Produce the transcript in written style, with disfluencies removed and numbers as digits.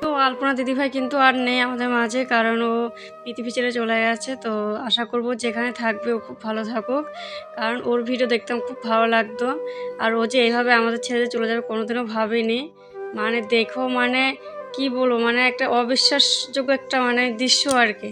তো আলপনা দিদিভাই কিন্তু আর নেই আমাদের মাঝে, কারণ ও পৃথিবী ছেড়ে চলে গেছে। তো আশা করব যেখানে থাকবে ও খুব ভালো থাকুক, কারণ ওর ভিডিও দেখতাম খুব ভালো লাগতো। আর ও যে এইভাবে আমাদের ছেড়ে চলে যাবে কোনোদিনও ভাবিনি। মানে দেখো, মানে কি বলবো, মানে একটা অবিশ্বাসযোগ্য একটা মানে দৃশ্য আর কি।